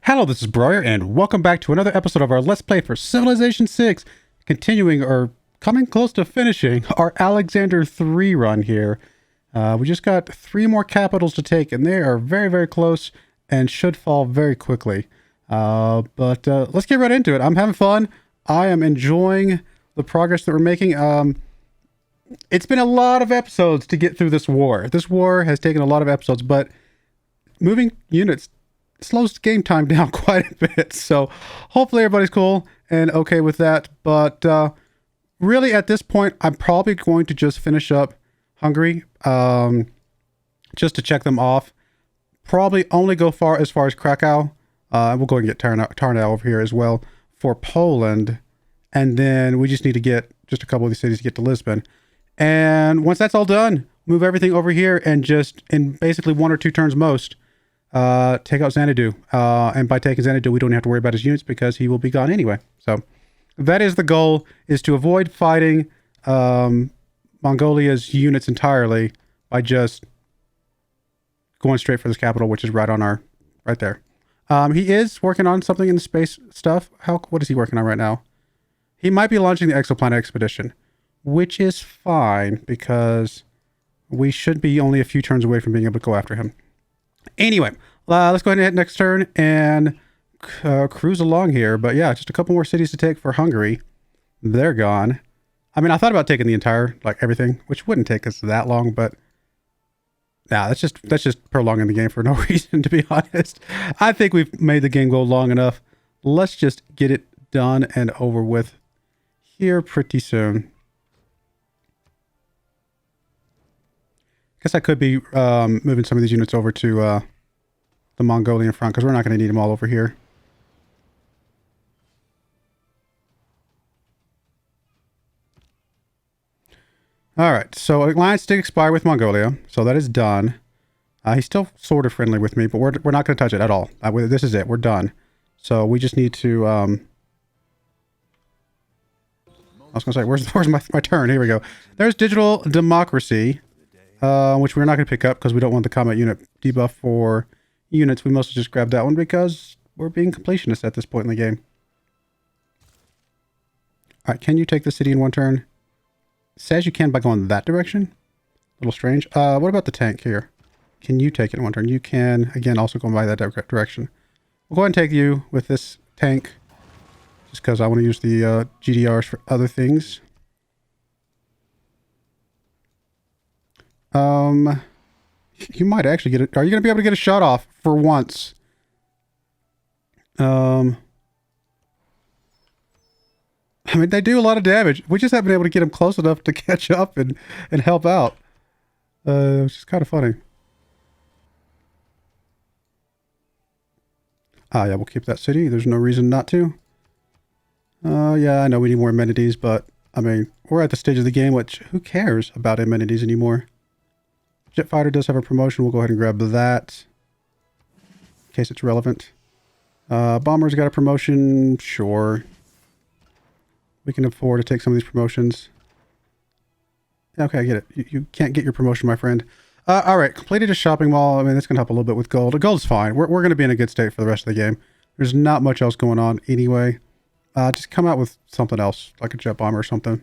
Hello, this is Broyar, and welcome back to another episode of our Let's Play for Civilization 6, continuing or coming close to finishing our Alexander 3 run here. We just got 3 more capitals to take, and they are very, very close and should fall very quickly. But let's get right into it. I'm having fun. I am enjoying the progress that we're making. It's been a lot of episodes to get through this war. This war has taken a lot of episodes, but moving units slows game time down quite a bit. So hopefully everybody's cool and okay with that. But really at this point, I'm probably going to just finish up Hungary just to check them off. Probably only go as far as Krakow. We'll go and get Tarnow over here as well for Poland. And then we just need to get just a couple of these cities to get to Lisbon. And once that's all done, move everything over here and just in basically 1 or 2 turns most, take out Xanadu. And by taking Xanadu, we don't have to worry about his units because he will be gone anyway. So that is the goal, is to avoid fighting Mongolia's units entirely by just going straight for this capital, which is right there. He is working on something in the space stuff. What is he working on right now? He might be launching the exoplanet expedition, which is fine because we should be only a few turns away from being able to go after him. Anyway, let's go ahead and hit next turn and cruise along here. But yeah, just a couple more cities to take for Hungary. They're gone. I mean, I thought about taking the entire, everything, which wouldn't take us that long, but nah, that's just prolonging the game for no reason, to be honest. I think we've made the game go long enough. Let's just get it done and over with here pretty soon. Guess I could be moving some of these units over to the Mongolian front because we're not going to need them all over here. All right, so alliance did expire with Mongolia, so that is done. He's still sort of friendly with me, but we're not going to touch it at all. This is it. We're done. So we just need to... I was going to say, where's my turn? Here we go. There's digital democracy. Which we're not going to pick up because we don't want the combat unit debuff for units. We mostly just grabbed that one because we're being completionists at this point in the game. All right, can you take the city in 1 turn? It says you can by going that direction. A little strange. What about the tank here? Can you take it in 1 turn? You can, again, also go by that direction. We'll go ahead and take you with this tank just because I want to use the GDRs for other things. You might actually get it. Are you going to be able to get a shot off for once? I mean, they do a lot of damage. We just haven't been able to get them close enough to catch up and help out. Which is kind of funny. Yeah, we'll keep that city. There's no reason not to. Yeah, I know we need more amenities, but I mean, we're at the stage of the game which who cares about amenities anymore? Jet fighter does have a promotion. We'll go ahead and grab that in case it's relevant. Bomber's got a promotion. Sure. We can afford to take some of these promotions. Okay, I get it. You can't get your promotion, my friend. All right, completed a shopping mall. I mean, that's going to help a little bit with gold. The gold's fine. We're going to be in a good state for the rest of the game. There's not much else going on anyway. Just come out with something else, like a jet bomber or something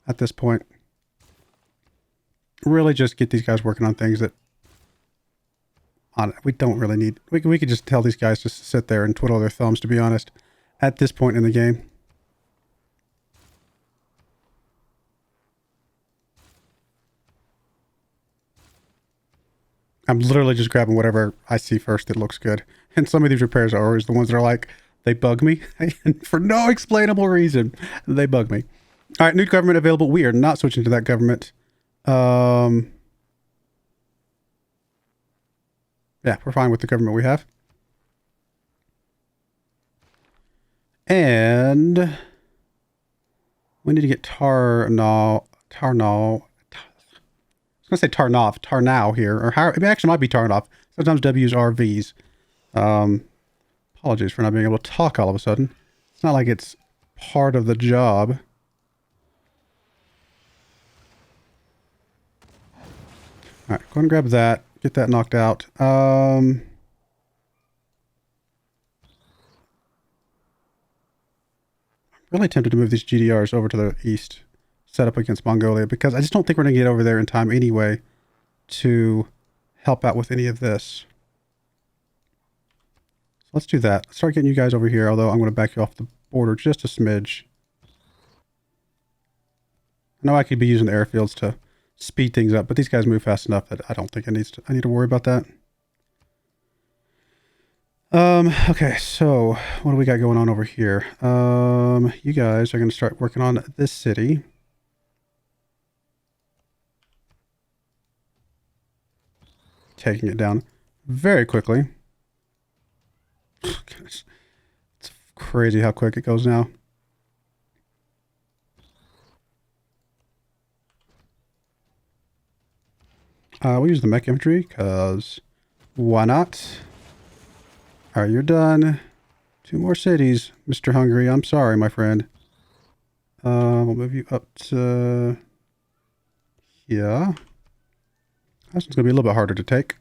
at this point. Really just get these guys working on things that we don't really need. We could just tell these guys just to sit there and twiddle their thumbs, to be honest, at this point in the game. I'm literally just grabbing whatever I see first that looks good. And some of these repairs are always the ones that are like, they bug me. And for no explainable reason, they bug me. All right, new government available. We are not switching to that government. Yeah, we're fine with the government we have. And we need to get Tarnow. I was going to say Tarnow here, or how, it actually might be Tarnow. Sometimes W's are V's. Apologies for not being able to talk all of a sudden. It's not like it's part of the job. All right, go ahead and grab that. Get that knocked out. Really tempted to move these GDRs over to the east, set up against Mongolia, because I just don't think we're going to get over there in time anyway to help out with any of this. So let's do that. Let's start getting you guys over here, although I'm going to back you off the border just a smidge. I know I could be using the airfields to speed things up, but these guys move fast enough that I don't think I need to worry about that. Okay, so what do we got going on over here? You guys are going to start working on this city. Taking it down very quickly. It's crazy how quick it goes now. We'll use the mech infantry, because why not? Alright, you're done. 2 more cities, Mr. Hungary. I'm sorry, my friend. We'll move you up to... yeah. This one's going to be a little bit harder to take.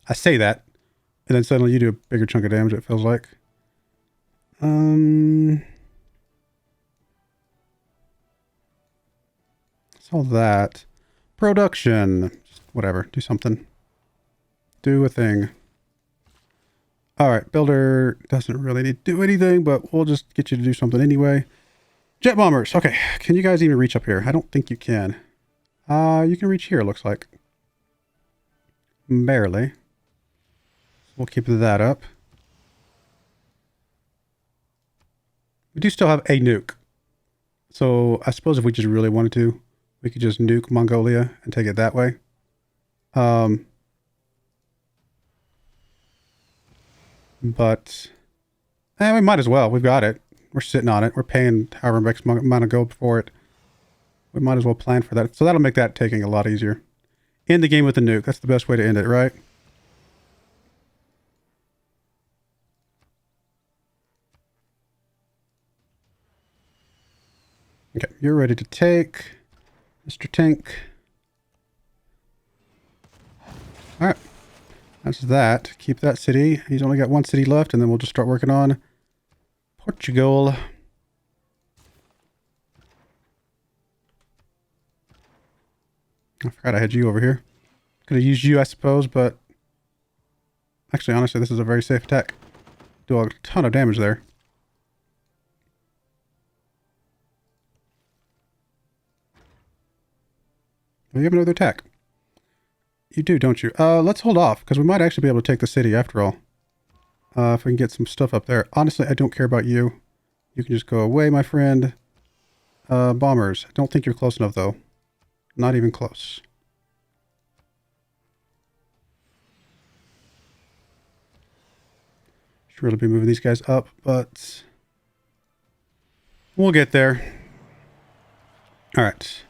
I say that, and then suddenly you do a bigger chunk of damage, it feels like. All that. Production. Just whatever. Do something. Do a thing. Alright, builder doesn't really need to do anything, but we'll just get you to do something anyway. Jet bombers. Okay, can you guys even reach up here? I don't think you can. You can reach here, it looks like. Barely. We'll keep that up. We do still have a nuke. So I suppose if we just really wanted to, we could just nuke Mongolia and take it that way. But we might as well. We've got it. We're sitting on it. We're paying however much amount of gold for it. We might as well plan for that. So that'll make that taking a lot easier. End the game with the nuke. That's the best way to end it, right? Okay, you're ready to take, Mr. Tank. Alright. That's that. Keep that city. He's only got 1 city left, and then we'll just start working on Portugal. I forgot I had you over here. Could have used you, I suppose, but... actually, honestly, this is a very safe attack. Do a ton of damage there. You have another attack. You do, don't you? Let's hold off, because we might actually be able to take the city after all. If we can get some stuff up there. Honestly, I don't care about you. You can just go away, my friend. Bombers. I don't think you're close enough, though. Not even close. Should really be moving these guys up, but... we'll get there. Alright.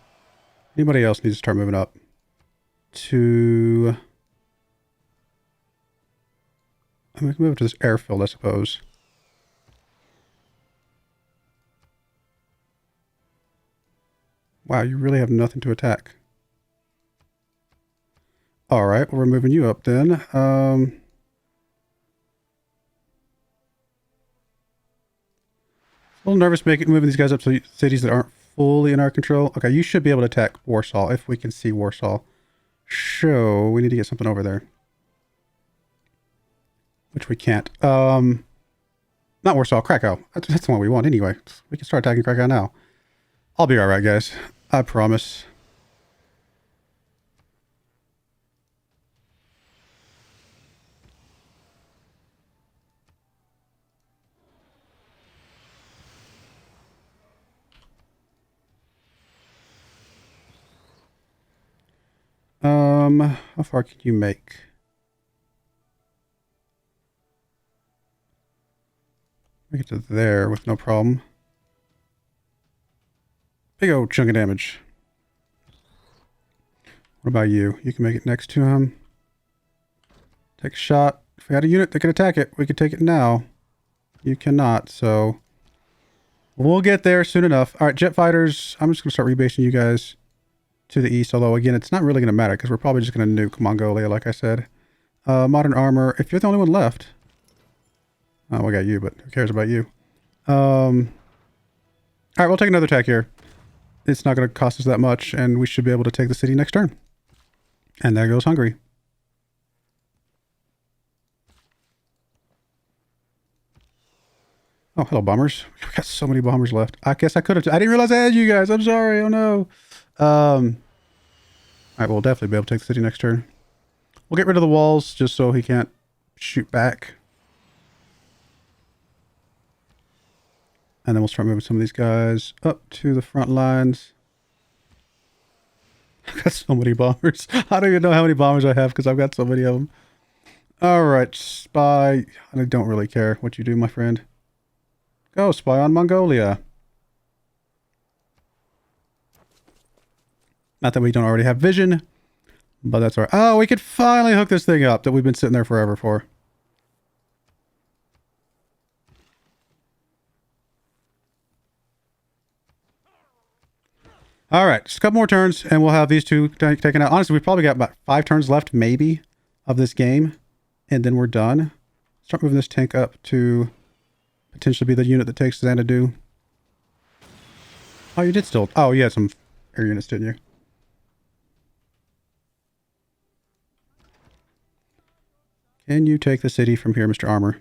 Anybody else needs to start moving up to... I'm going to move to this airfield, I suppose. Wow, you really have nothing to attack. Alright, well, we're moving you up then. A little nervous moving these guys up to cities that aren't fully in our control. Okay, you should be able to attack Warsaw if we can see Warsaw. So, we need to get something over there. Which we can't. Not Warsaw, Krakow. That's the one we want anyway. We can start attacking Krakow now. I'll be alright, guys. I promise. How far can you make? Make it to there with no problem. Big old chunk of damage. What about you? You can make it next to him. Take a shot. If we had a unit that could attack it, we could take it now. You cannot, so... we'll get there soon enough. Alright, jet fighters. I'm just going to start rebasing you guys to the east, although again it's not really going to matter because we're probably just going to nuke Mongolia like I said. Modern armor, if you're the only one left, Oh, we got you, but who cares about you? All right, we'll take another attack here. It's not going to cost us that much, and we should be able to take the city next turn. And there goes Hungary. Oh, hello, bombers. We've got so many bombers left. I guess I could have... I didn't realize I had you guys. I'm sorry. Oh, no. All right, we'll definitely be able to take the city next turn. We'll get rid of the walls just so he can't shoot back. And then we'll start moving some of these guys up to the front lines. I've got so many bombers. I don't even know how many bombers I have because I've got so many of them. All right, spy. I don't really care what you do, my friend. Go, spy on Mongolia. Not that we don't already have vision, but that's all right. Oh, we could finally hook this thing up that we've been sitting there forever for. All right, just a couple more turns, and we'll have these two taken out. Honestly, we've probably got about 5 turns left, maybe, of this game, and then we're done. Start moving this tank up to potentially be the unit that takes Xanadu. Oh, you did still... Oh, you had some air units, didn't you? Can you take the city from here, Mr. Armor?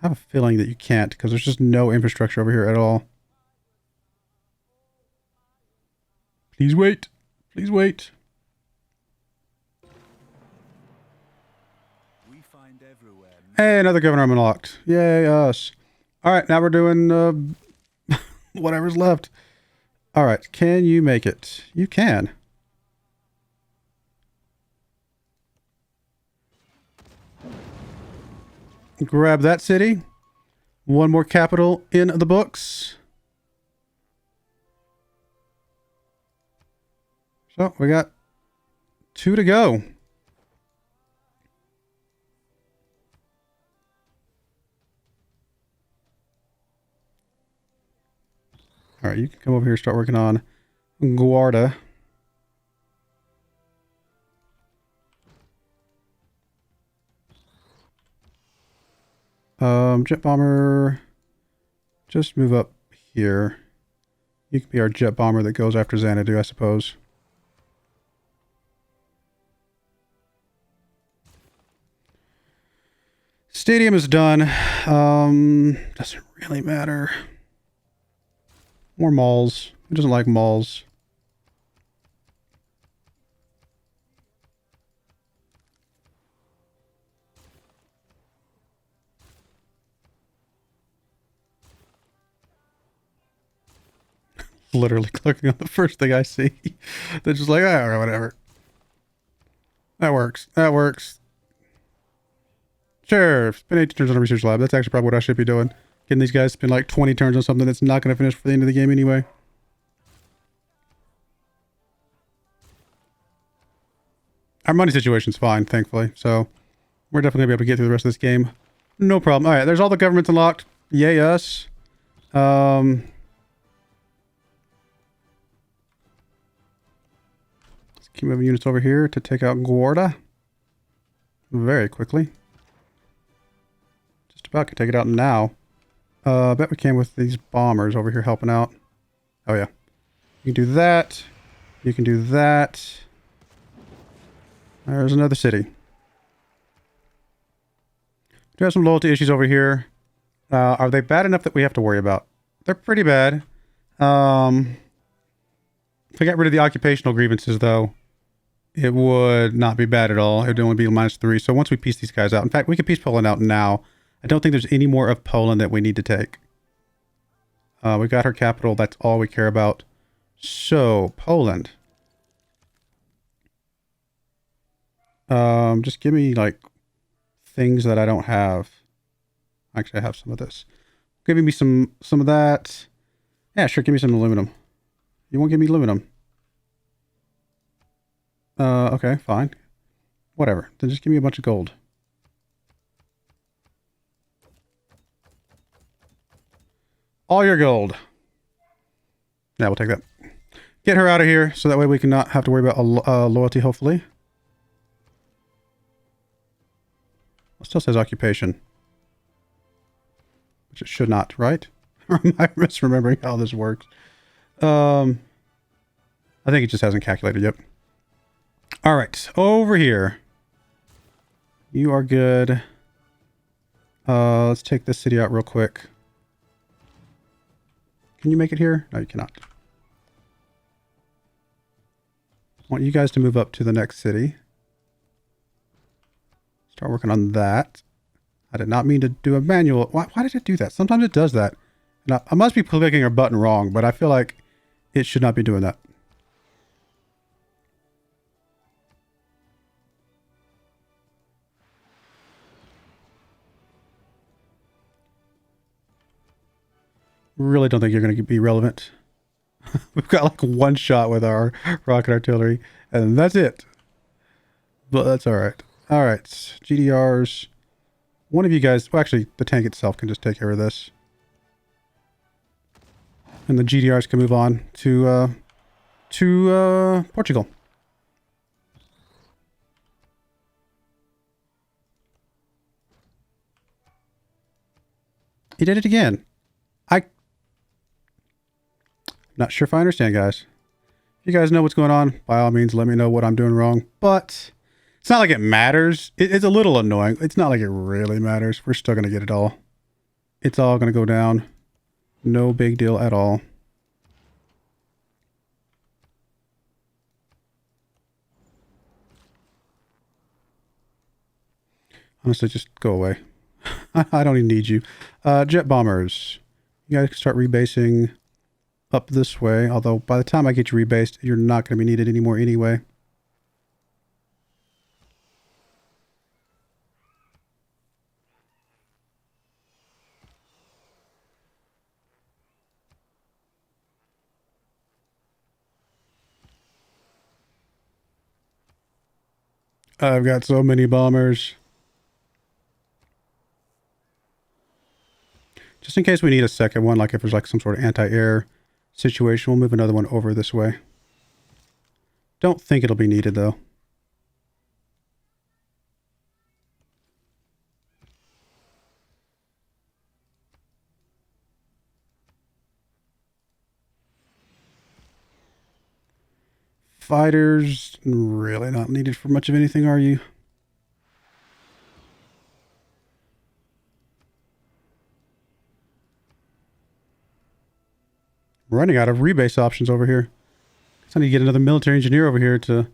I have a feeling that you can't, because there's just no infrastructure over here at all. Please wait. Please wait. Hey, another governor unlocked. Yay, us. All right, now we're doing whatever's left. All right, can you make it? You can. Grab that city. One more capital in the books. So we got 2 to go. All right, you can come over here and start working on Guarda. Jet bomber, just move up here. You can be our jet bomber that goes after Xanadu, I suppose. Stadium is done. Doesn't really matter. More malls. Who doesn't like malls? Literally clicking on the first thing I see. They're just like, oh, whatever. That works. That works. Sure. Spend 18 turns on a research lab. That's actually probably what I should be doing. Getting these guys to spend like 20 turns on something that's not going to finish for the end of the game anyway. Our money situation's fine, thankfully. So we're definitely going to be able to get through the rest of this game. No problem. All right, there's all the governments unlocked. Yay, us. Let's keep moving units over here to take out Guarda. Very quickly. Just about can take it out now. I bet we can with these bombers over here helping out. Oh, yeah. You can do that. You can do that. There's another city. Do have some loyalty issues over here. Are they bad enough that we have to worry about? They're pretty bad. If we got rid of the occupational grievances, though, it would not be bad at all. It would only be -3. So once we piece these guys out... In fact, we could piece Poland out now. I don't think there's any more of Poland that we need to take. We got her capital. That's all we care about. So, Poland. Just give me, like, things that I don't have. Actually, I have some of this. Give me some of that. Yeah, sure, give me some aluminum. You won't give me aluminum. Okay, fine. Whatever. Then just give me a bunch of gold. All your gold. Yeah, we'll take that. Get her out of here, so that way we can not have to worry about loyalty, hopefully. It still says occupation. Which it should not, right? Or am I misremembering how this works? I think it just hasn't calculated yet. All right, over here. You are good. Let's take this city out real quick. Can you make it here? No, you cannot. I want you guys to move up to the next city. Start working on that. I did not mean to do a manual. Why did it do that? Sometimes it does that. And I must be clicking a button wrong, but I feel like it should not be doing that. Really don't think you're going to be relevant. We've got like one shot with our rocket artillery, and that's it. But that's all right. All right, GDRs. One of you guys, well, actually, the tank itself can just take care of this. And the GDRs can move on to Portugal. He did it again. Not sure if I understand, guys. If you guys know what's going on, by all means, let me know what I'm doing wrong. But it's not like it matters. It's a little annoying. It's not like it really matters. We're still going to get it all. It's all going to go down. No big deal at all. Honestly, just go away. I don't even need you. Jet bombers. You guys can start rebasing up this way, although by the time I get you rebased, you're not going to be needed anymore anyway. I've got so many bombers. Just in case we need a second one, like if there's like some sort of anti-air situation, we'll move another one over this way. Don't think it'll be needed though. Fighters, really not needed for much of anything, are you? Running out of rebase options over here. So I need to get another military engineer over here to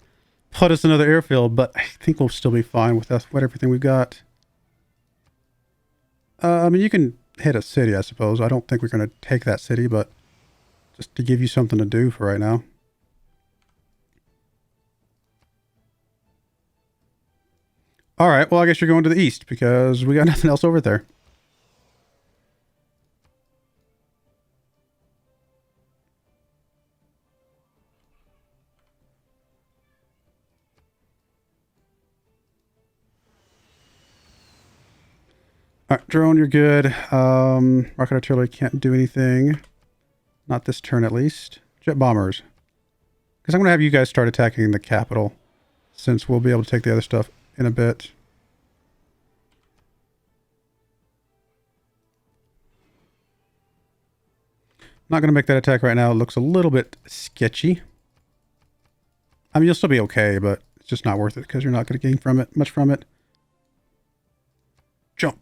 put us another airfield, but I think we'll still be fine with that, with everything we've got. I mean, you can hit a city, I suppose. I don't think we're going to take that city, but just to give you something to do for right now. All right, well, I guess you're going to the east because we got nothing else over there. All right, drone, you're good. Rocket artillery can't do anything. Not this turn, at least. Jet bombers. Because I'm going to have you guys start attacking the capital, since we'll be able to take the other stuff in a bit. Not going to make that attack right now. It looks a little bit sketchy. I mean, you'll still be okay, but it's just not worth it because you're not going to gain from it much from it. Jump.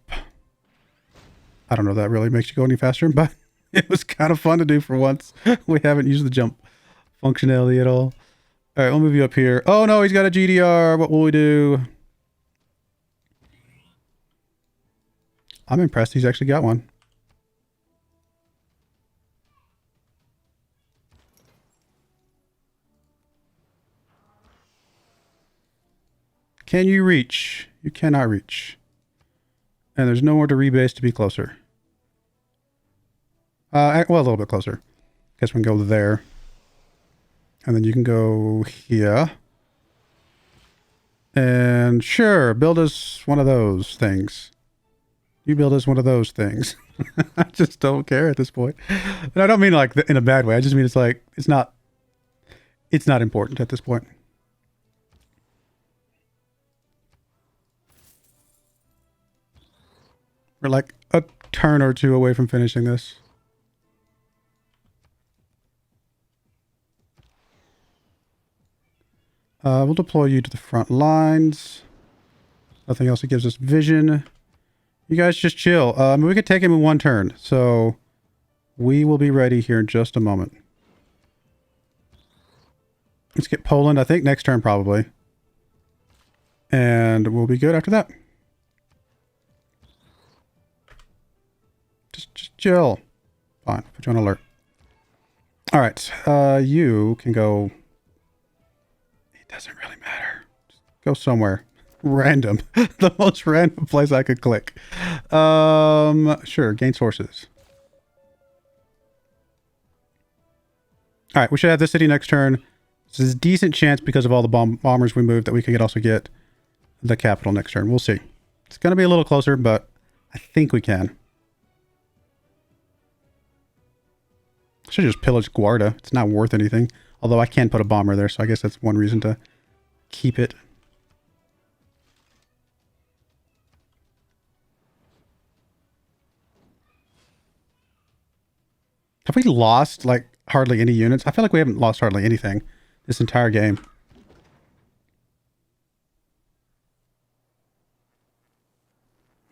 I don't know if that really makes you go any faster, but it was kind of fun to do for once. We haven't used the jump functionality at all. All right, we'll move you up here. Oh no, he's got a GDR. What will we do? I'm impressed he's actually got one. Can you reach? You cannot reach. And there's nowhere to rebase to be closer. Well, a little bit closer. Guess we can go there. And then you can go here. And sure, build us one of those things. You build us one of those things. I just don't care at this point. And I don't mean like in a bad way. I just mean it's like, it's not important at this point. We're like a turn or two away from finishing this. We'll deploy you to the front lines. Nothing else that gives us vision. You guys just chill. We could take him in one turn, so we will be ready here in just a moment. Let's get Poland, I think next turn probably. And we'll be good after that. Just chill. Fine, put you on alert. All right, you can go. It doesn't really matter. Just go somewhere random. The most random place I could click. Sure, gain sources. All right, we should have this city next turn. This is a decent chance because of all the bombers we moved that we could also get the capital next turn. We'll see. It's going to be a little closer, but I think we can. I should just pillage Guarda. It's not worth anything. Although I can put a bomber there, so I guess that's one reason to keep it. Have we lost, like, hardly any units? I feel like we haven't lost hardly anything this entire game.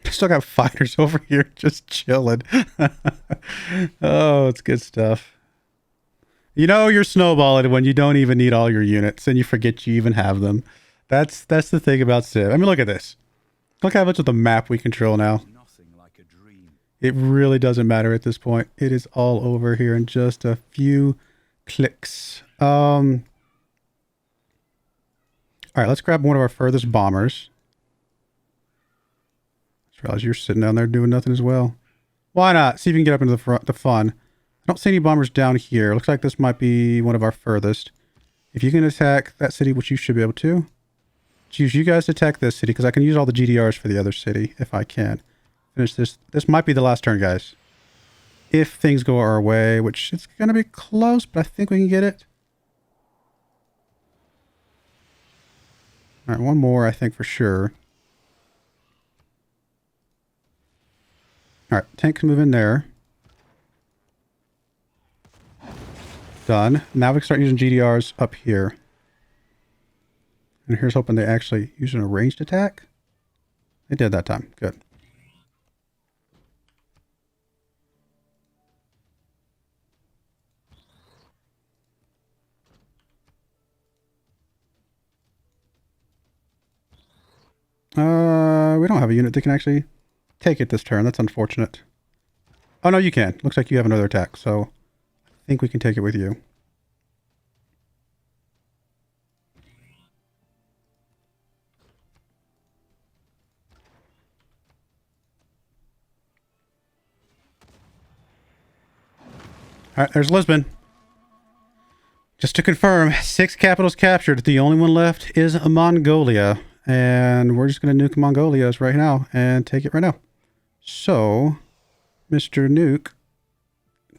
Still got fighters over here just chilling. Oh, it's good stuff. You know you're snowballing when you don't even need all your units and you forget you even have them. That's the thing about Civ. I mean, look at this. Look how much of the map we control now. It really doesn't matter at this point. It is all over here in just a few clicks. All right, let's grab one of our furthest bombers. I just realized you're sitting down there doing nothing as well. Why not? See if you can get up into the fun. I don't see any bombers down here. Looks like this might be one of our furthest. If you can attack that city, which you should be able to, choose you guys to attack this city because I can use all the GDRs for the other city if I can. Finish this. This might be the last turn, guys. If things go our way, which it's going to be close, but I think we can get it. All right, one more, I think, for sure. All right, tank can move in there. Done. Now we can start using GDRs up here. And here's hoping they actually use a ranged attack. They did that time. Good. We don't have a unit that can actually take it this turn. That's unfortunate. Oh, no, you can. Looks like you have another attack, so I think we can take it with you. All right, there's Lisbon. Just to confirm, 6 capitals captured. The only one left is Mongolia. And we're just going to nuke Mongolia's right now and take it right now. So, Mr. Nuke,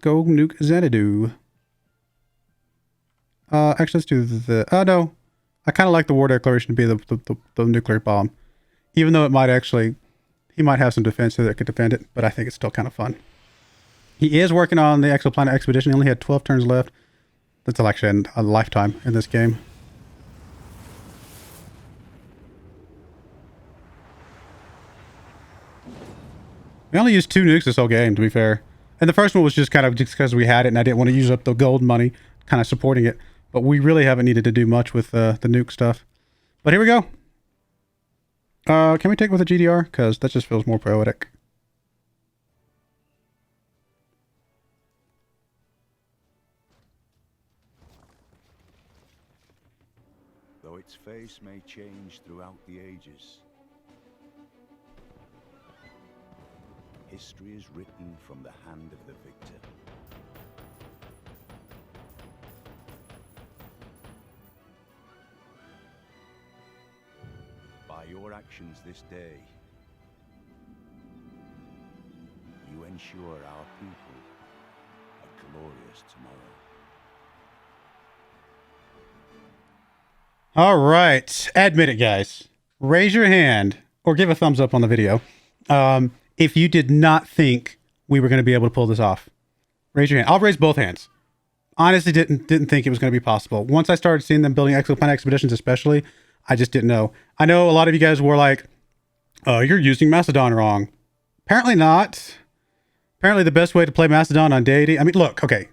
go nuke Xanadu. Actually, let's do the... no. I kind of like the war declaration to be the nuclear bomb. Even though it might actually... He might have some defense there that could defend it, but I think it's still kind of fun. He is working on the exoplanet expedition. He only had 12 turns left. That's actually a lifetime in this game. We only used 2 nukes this whole game, to be fair. And the first one was just kind of just because we had it and I didn't want to use up the gold money kind of supporting it. But we really haven't needed to do much with the nuke stuff. But here we go. Can we take it with a GDR? Because that just feels more poetic. Though its face may change throughout the ages, history is written from the hand of the victor. By your actions this day, you ensure our people a glorious tomorrow. All right. Admit it, guys. Raise your hand or give a thumbs up on the video. if you did not think we were going to be able to pull this off. Raise your hand. I'll raise both hands. Honestly, didn't think it was going to be possible. Once I started seeing them building exoplanet expeditions, especially, I just didn't know. I know a lot of you guys were like, you're using Macedon wrong. Apparently not. Apparently the best way to play Macedon on Deity. I mean, look, okay.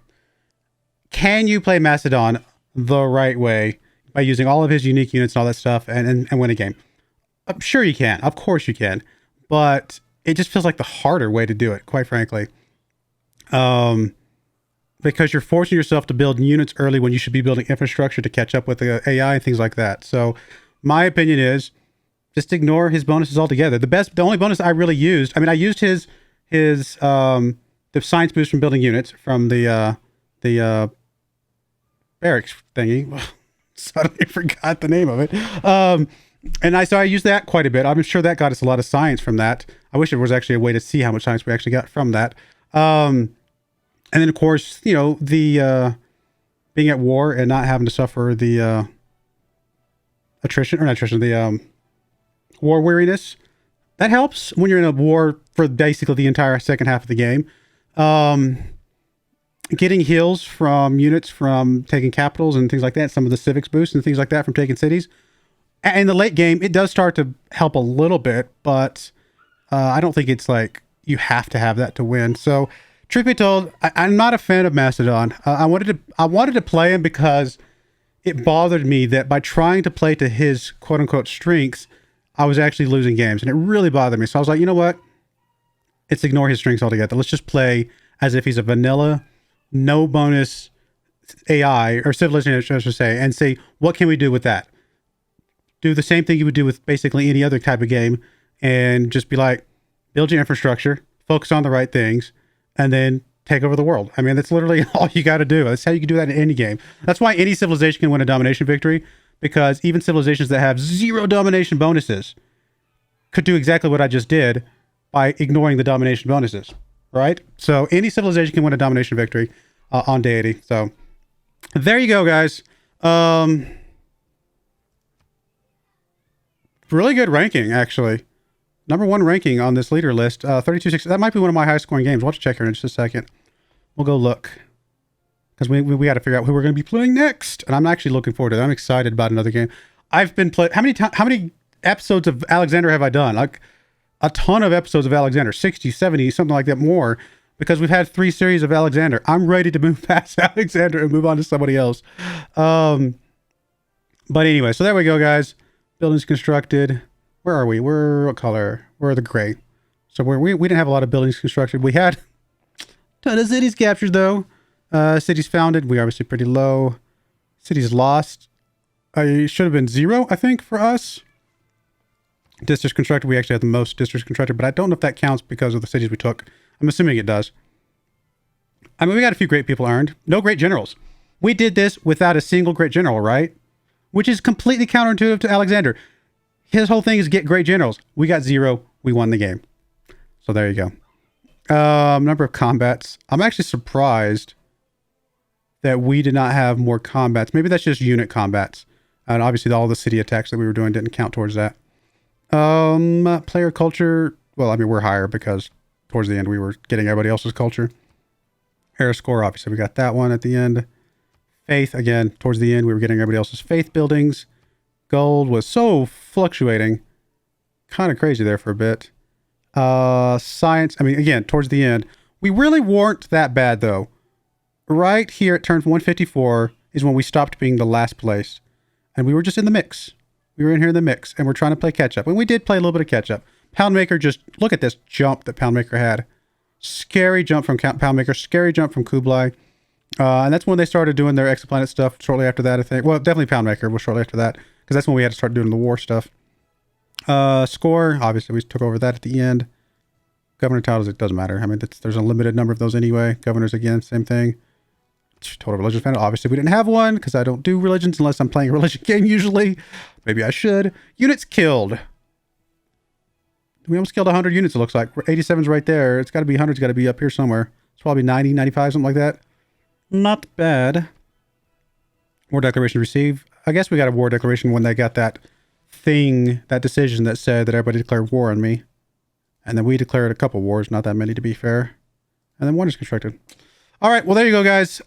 Can you play Macedon the right way by using all of his unique units and all that stuff and win a game? I'm sure you can. Of course you can. But it just feels like the harder way to do it, quite frankly. Because you're forcing yourself to build units early when you should be building infrastructure to catch up with the AI and things like that. So my opinion is just ignore his bonuses altogether. The only bonus I really used, I mean, I used his the science boost from building units from the barracks thingy. Suddenly forgot the name of it. So I used that quite a bit. I'm sure that got us a lot of science from that. I wish there was actually a way to see how much science we actually got from that. And then of course, you know, the being at war and not having to suffer the war weariness. That helps when you're in a war for basically the entire second half of the game. Getting heals from units from taking capitals and things like that, some of the civics boosts and things like that from taking cities. In the late game, it does start to help a little bit, but I don't think it's like you have to have that to win. So, truth be told, I'm not a fan of Macedon. I wanted to play him because it bothered me that by trying to play to his quote-unquote strengths, I was actually losing games, and it really bothered me. So I was like, you know what? Let's ignore his strengths altogether. Let's just play as if he's a vanilla, no bonus AI, or civilization, I should say, and say, what can we do with that? Do the same thing you would do with basically any other type of game, and just be like, build your infrastructure, focus on the right things, and then take over the world. I mean, that's literally all you got to do. That's how you can do that in any game. That's why any civilization can win a domination victory, because even civilizations that have 0 domination bonuses could do exactly what I just did by ignoring the domination bonuses, right? So any civilization can win a domination victory on Deity. So there you go, guys. Really good ranking, actually. Number 1 ranking on this leader list, 32-6. That might be one of my highest scoring games. We'll have to check here in just a second. We'll go look. Because we got to figure out who we're going to be playing next. And I'm actually looking forward to it. I'm excited about another game. I've been playing... How many episodes of Alexander have I done? Like, a ton of episodes of Alexander. 60, 70, something like that more. Because we've had 3 series of Alexander. I'm ready to move past Alexander and move on to somebody else. But anyway, so there we go, guys. Buildings constructed. Where are we? What color? We're the gray. So we didn't have a lot of buildings constructed. We had a ton of cities captured, though. Cities founded. We obviously pretty low. Cities lost. It should have been 0, I think, for us. Districts constructed. We actually had the most districts constructed, but I don't know if that counts because of the cities we took. I'm assuming it does. I mean, we got a few great people earned. No great generals. We did this without a single great general, right? Which is completely counterintuitive to Alexander. His whole thing is get great generals. We got 0. We won the game. So there you go. Number of combats. I'm actually surprised that we did not have more combats. Maybe that's just unit combats. And obviously all the city attacks that we were doing didn't count towards that. Player culture. Well, I mean, we're higher because towards the end we were getting everybody else's culture. Era score, obviously we got that one at the end. Faith, again, towards the end we were getting everybody else's faith buildings. Gold was so fluctuating. Kind of crazy there for a bit. Science, I mean, again, towards the end. We really weren't that bad, though. Right here at turn 154 is when we stopped being the last place. And we were just in the mix. We were in here in the mix, and we're trying to play catch-up. And we did play a little bit of catch-up. Poundmaker just, look at this jump that Poundmaker had. Scary jump from Poundmaker, scary jump from Kublai. And that's when they started doing their exoplanet stuff shortly after that, I think. Well, definitely Poundmaker was shortly after that, because that's when we had to start doing the war stuff. Score, obviously we took over that at the end. Governor titles, it doesn't matter. I mean, there's a limited number of those anyway. Governors, again, same thing. Total religion fan. Obviously, we didn't have one because I don't do religions unless I'm playing a religion game usually. Maybe I should. Units killed. We almost killed 100 units, it looks like. 87's right there. It's got to be 100's got to be up here somewhere. It's probably 90, 95, something like that. Not bad. War declaration received. I guess we got a war declaration when they got that thing, that decision that said that everybody declared war on me. And then we declared a couple wars, not that many to be fair. And then one is constructed. All right, well, there you go, guys.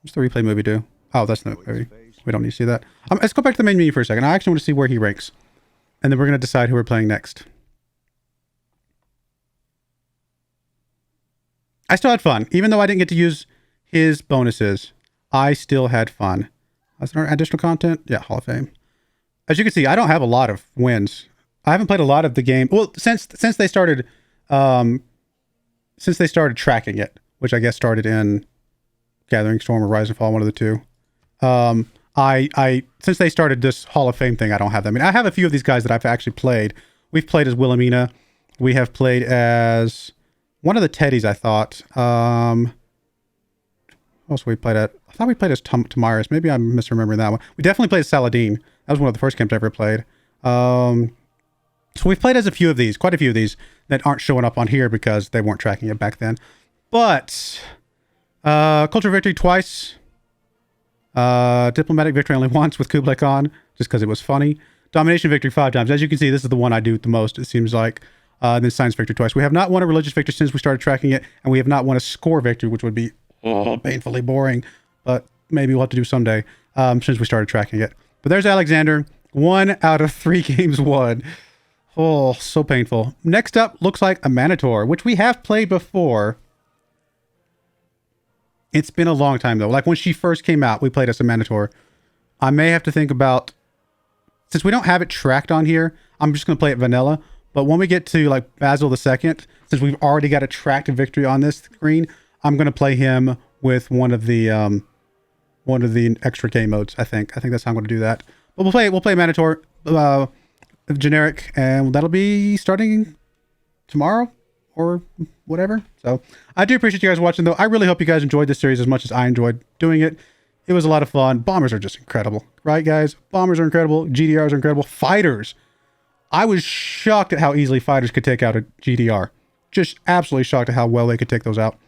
What's the replay movie do? Oh, that's not movie. We don't need to see that. Let's go back to the main menu for a second. I actually want to see where he ranks. And then we're going to decide who we're playing next. I still had fun. Even though I didn't get to use his bonuses, I still had fun. That's our additional content. Yeah, Hall of Fame. As you can see, I don't have a lot of wins. I haven't played a lot of the game. Well, since they started tracking it, which I guess started in Gathering Storm or Rise and Fall, one of the two. Since they started this Hall of Fame thing, I don't have them. I mean, I have a few of these guys that I've actually played. We've played as Wilhelmina. We have played as one of the Teddies, I thought. What else we played at? I thought we played as Tamiris. Maybe I'm misremembering that one. We definitely played as Saladin. That was one of the first camps I ever played. So we've played as a few of these, quite a few of these that aren't showing up on here because they weren't tracking it back then. But Culture Victory twice. Diplomatic Victory only once with Kublai Khan, just because it was funny. Domination Victory 5 times. As you can see, this is the one I do the most, it seems like. And then Science Victory twice. We have not won a Religious Victory since we started tracking it, and we have not won a Score Victory, which would be painfully boring, but maybe we'll have to do someday since we started tracking it. But there's Alexander. 1 out of 3 games won. Oh, so painful. Next up looks like a Manator, which we have played before. It's been a long time, though. Like, when she first came out, we played as a Manator. I may have to think about... Since we don't have it tracked on here, I'm just going to play it vanilla. But when we get to, like, Basil II, since we've already got a tracked victory on this screen, I'm going to play him with one of the extra game modes, I think. I think that's how I'm going to do that. But we'll play Manator, generic, and that'll be starting tomorrow or whatever. So I do appreciate you guys watching, though. I really hope you guys enjoyed this series as much as I enjoyed doing it. It was a lot of fun. Bombers are just incredible, right, guys? Bombers are incredible. GDRs are incredible. Fighters. I was shocked at how easily fighters could take out a GDR. Just absolutely shocked at how well they could take those out.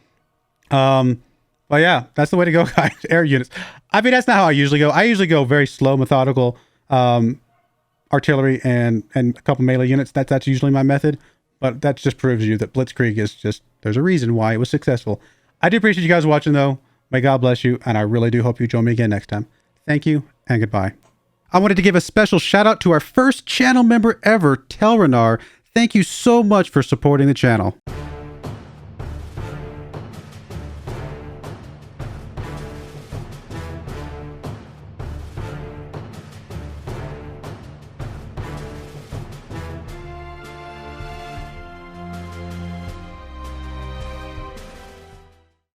But yeah, that's the way to go, guys. Air units. I mean, that's not how I usually go. I usually go very slow, methodical, artillery and a couple melee units. That's usually my method. But that just proves you that Blitzkrieg is just, there's a reason why it was successful. I do appreciate you guys watching, though. May God bless you, and I really do hope you join me again next time. Thank you, and goodbye. I wanted to give a special shout out to our first channel member ever, Telrenar. Thank you so much for supporting the channel.